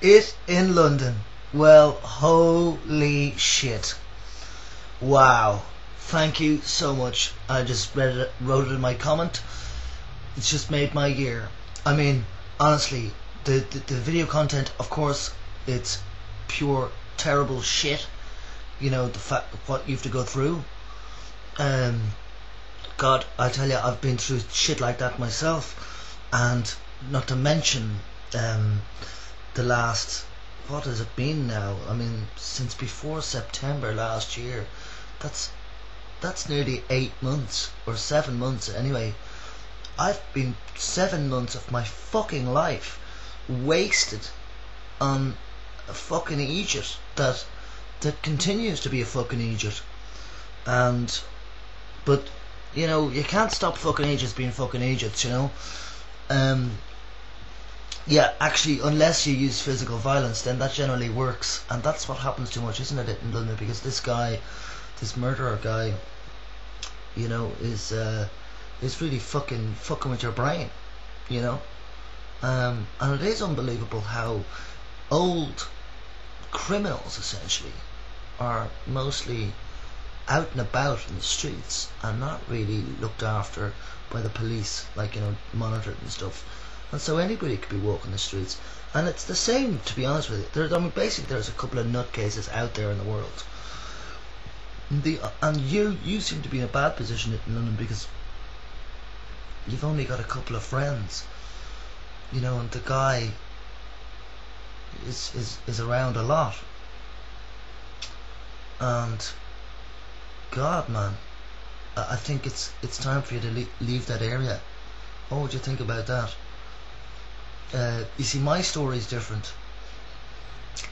It in London. Well, holy shit. Wow. Thank you so much. I just wrote it in my comment. It's just made my year. I mean, honestly, the video content, of course, it's pure terrible shit. You know, the fact what you have to go through. God, I tell you, I've been through shit like that myself, and not to mention the last, what has it been now? I mean, since before September last year, that's nearly 8 months or 7 months anyway. I've been 7 months of my fucking life wasted on a fucking Egypt that continues to be a fucking Egypt. But you know, you can't stop fucking Egypts being fucking Egypts, you know. Yeah, actually, unless you use physical violence, then that generally works, and that's what happens too much, isn't it, in London? Because this guy, this murderer guy, you know, is really fucking with your brain, you know. And it is unbelievable how old criminals essentially are mostly out and about in the streets and not really looked after by the police, like, you know, monitored and stuff. And so anybody could be walking the streets, and it's the same, to be honest with you. I mean, basically, there's a couple of nutcases out there in the world. And you seem to be in a bad position in London because you've only got a couple of friends, you know, and the guy is around a lot. And God, man, I think it's time for you to leave that area. What would you think about that? You see, my story is different.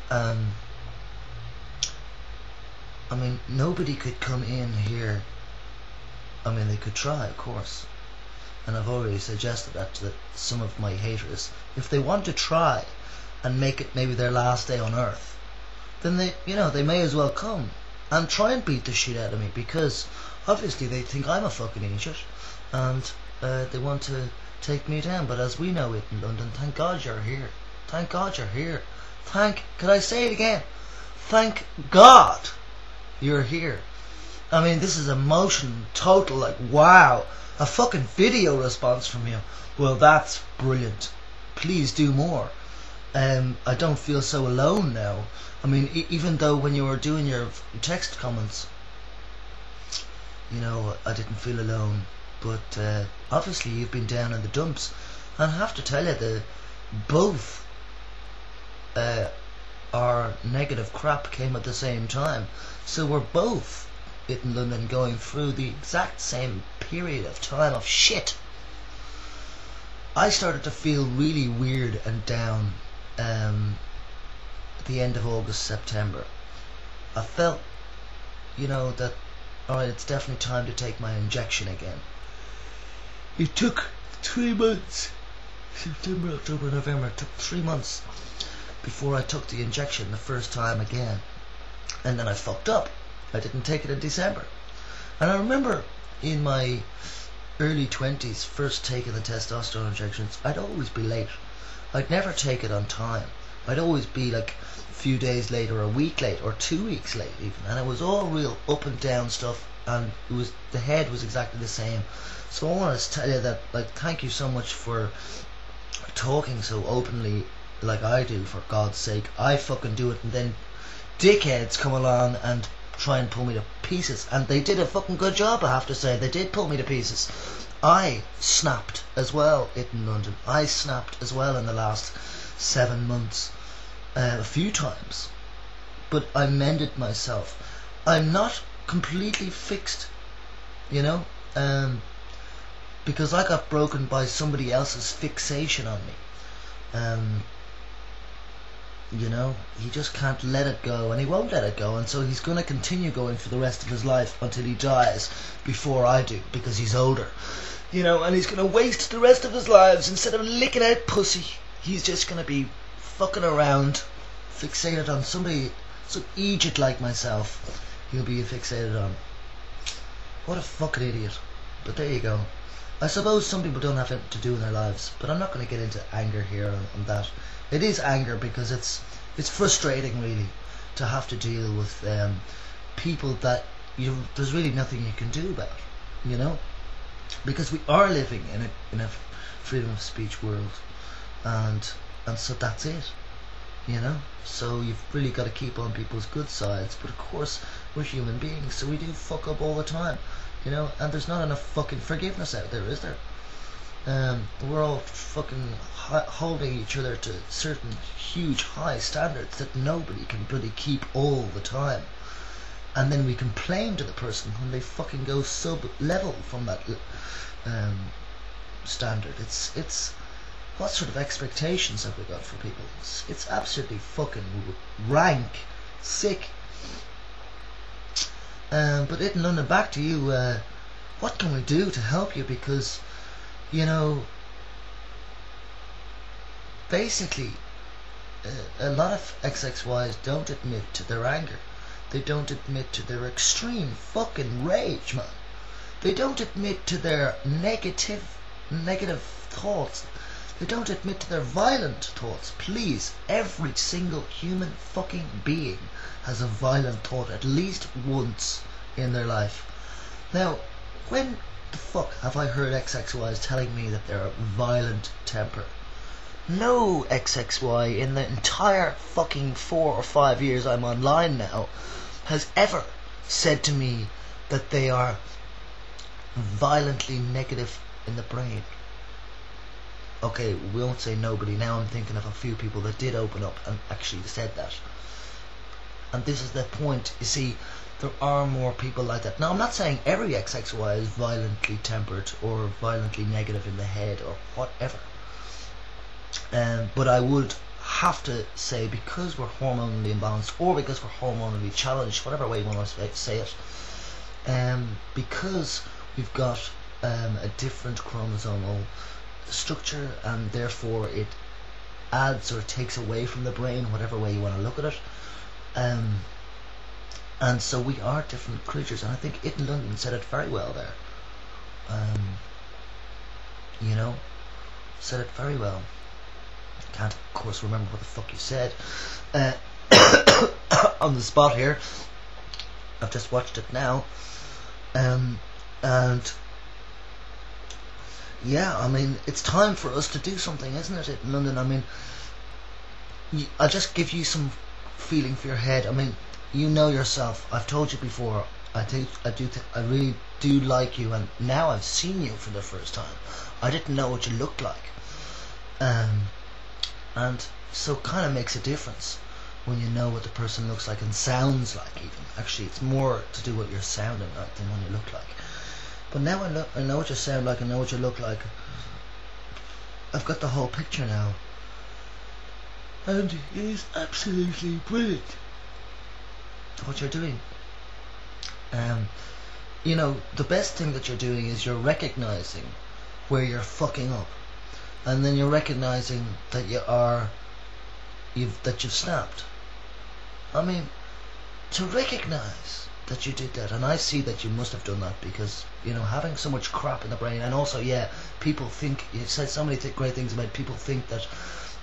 I mean, nobody could come in here. I mean, they could try, of course, and I've already suggested that to some of my haters. If they want to try and make it maybe their last day on earth, then they may as well come and try and beat the shit out of me, because obviously they think I'm a fucking idiot, and they want to take me down. But as we know it in London, thank God you're here. Thank God you're here. Could I say it again? Thank God you're here. I mean, this is emotion total, like, wow, a fucking video response from you. Well, that's brilliant. Please do more. I don't feel so alone now. I mean, even though when you were doing your text comments, you know, I didn't feel alone. But obviously you've been down in the dumps, and I have to tell you, both our negative crap came at the same time. So we're both in London going through the exact same period of time of shit. I started to feel really weird and down at the end of August, September. I felt, you know, that alright, it's definitely time to take my injection again. It took 3 months. September, October, November. It took 3 months before I took the injection the first time again. And then I fucked up. I didn't take it in December. And I remember in my early 20s, first taking the testosterone injections, I'd always be late. I'd never take it on time. I'd always be like a few days late, or a week late, or 2 weeks late even. And it was all real up and down stuff, and the head was exactly the same. So I want to tell you that, like, thank you so much for talking so openly like I do, for God's sake. I fucking do it, and then dickheads come along and try and pull me to pieces, and they did a fucking good job, I have to say. They did pull me to pieces. I snapped as well in London. I snapped as well in the last 7 months, a few times, but I mended myself. I'm not completely fixed, you know, because I got broken by somebody else's fixation on me. You know, he just can't let it go, and he won't let it go, and so he's going to continue going for the rest of his life until he dies, before I do, because he's older, you know, and he's going to waste the rest of his lives. Instead of licking out pussy, he's just going to be fucking around, fixated on somebody, some idiot like myself. He'll be fixated on. What a fucking idiot. But there you go. I suppose some people don't have it to do in their lives, but I'm not going to get into anger here on that. It is anger because it's frustrating really to have to deal with people that there's really nothing you can do about, you know, because we are living in a freedom of speech world, and so that's it, you know. So you've really got to keep on people's good sides, but of course we're human beings, so we do fuck up all the time, you know, and there's not enough fucking forgiveness out there, is there? We're all fucking holding each other to certain huge high standards that nobody can bloody keep all the time, and then we complain to the person when they fucking go sub-level from that standard. It's what sort of expectations have we got for people? It's absolutely fucking rank, sick. But Ed in London, back to you. What can we do to help you? Because, you know, basically, a lot of XXYs don't admit to their anger. They don't admit to their extreme fucking rage, man. They don't admit to their negative thoughts. They don't admit to their violent thoughts. Please, every single human fucking being has a violent thought at least once in their life. Now, when the fuck have I heard XXYs telling me that they're a violent temper? No XXY in the entire fucking 4 or 5 years I'm online now has ever said to me that they are violently negative in the brain. Okay, we won't say nobody. Now I'm thinking of a few people that did open up and actually said that. And this is the point. You see, there are more people like that. Now I'm not saying every XXY is violently tempered or violently negative in the head or whatever. But I would have to say, because we're hormonally imbalanced or because we're hormonally challenged, whatever way you want to say it, because we've got a different chromosomal structure, and therefore it adds or takes away from the brain, whatever way you want to look at it, and so we are different creatures. And I think Ed in London said it very well there. You know, said it very well. Can't of course remember what the fuck you said on the spot here. I've just watched it now, and yeah, I mean, it's time for us to do something, isn't it, in London? I mean, I'll just give you some feeling for your head. I mean, you know yourself. I've told you before. I really do like you, and now I've seen you for the first time. I didn't know what you looked like, and so it kind of makes a difference when you know what the person looks like and sounds like. Even actually, it's more to do what you're sounding like than when you look like. But now I know what you sound like, I know what you look like. I've got the whole picture now. And it is absolutely brilliant what you're doing. You know, the best thing that you're doing is you're recognizing where you're fucking up. And then you're recognizing that you've snapped. I mean, to recognize that you did that, and I see that you must have done that because, you know, having so much crap in the brain, and also, yeah, people think, you've said so many great things about people think that,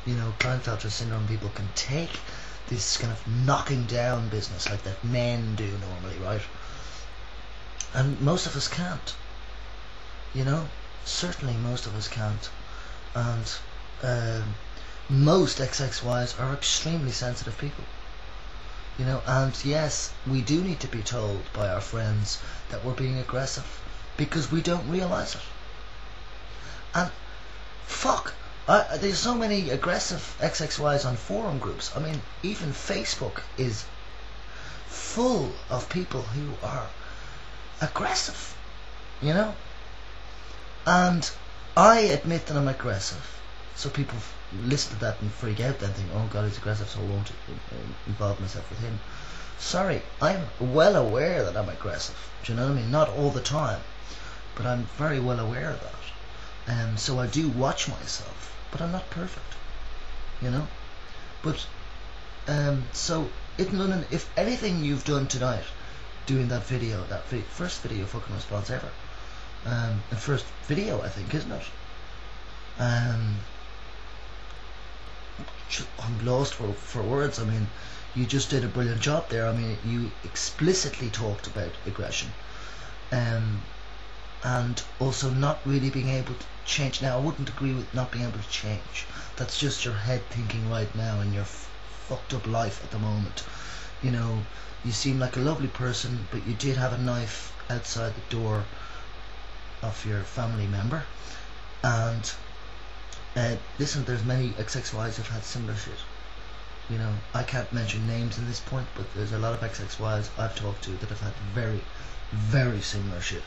you know, Klinefelter syndrome people can take this kind of knocking down business like that men do normally, right? And most of us can't, you know, certainly most of us can't. And most XXYs are extremely sensitive people. You know, and yes, we do need to be told by our friends that we're being aggressive because we don't realise it. And fuck, there's so many aggressive XXYs on forum groups. I mean, even Facebook is full of people who are aggressive, you know. And I admit that I'm aggressive. So people listen to that and freak out then, think, oh god, he's aggressive, so I won't involve myself with him. Sorry, I'm well aware that I'm aggressive. Do you know what I mean? Not all the time, but I'm very well aware of that. So I do watch myself, but I'm not perfect, you know. But so Ed in London, if anything you've done tonight, doing that video, first video fucking response ever, The first video, I think, isn't it? I'm lost for words. I mean, you just did a brilliant job there. I mean, you explicitly talked about aggression, and also not really being able to change. Now, I wouldn't agree with not being able to change. That's just your head thinking right now in your fucked up life at the moment. You know, you seem like a lovely person, but you did have a knife outside the door of your family member. And listen, there's many XXYs who've had similar shit. You know, I can't mention names in this point, but there's a lot of XXYs I've talked to that have had very, very similar shit.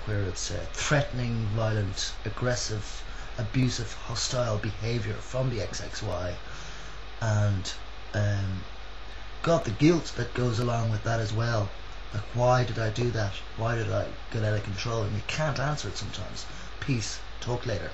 Where it's threatening, violent, aggressive, abusive, hostile behaviour from the XXY, and God, the guilt that goes along with that as well. Like, why did I do that? Why did I get out of control? And you can't answer it sometimes. Peace. Talk later.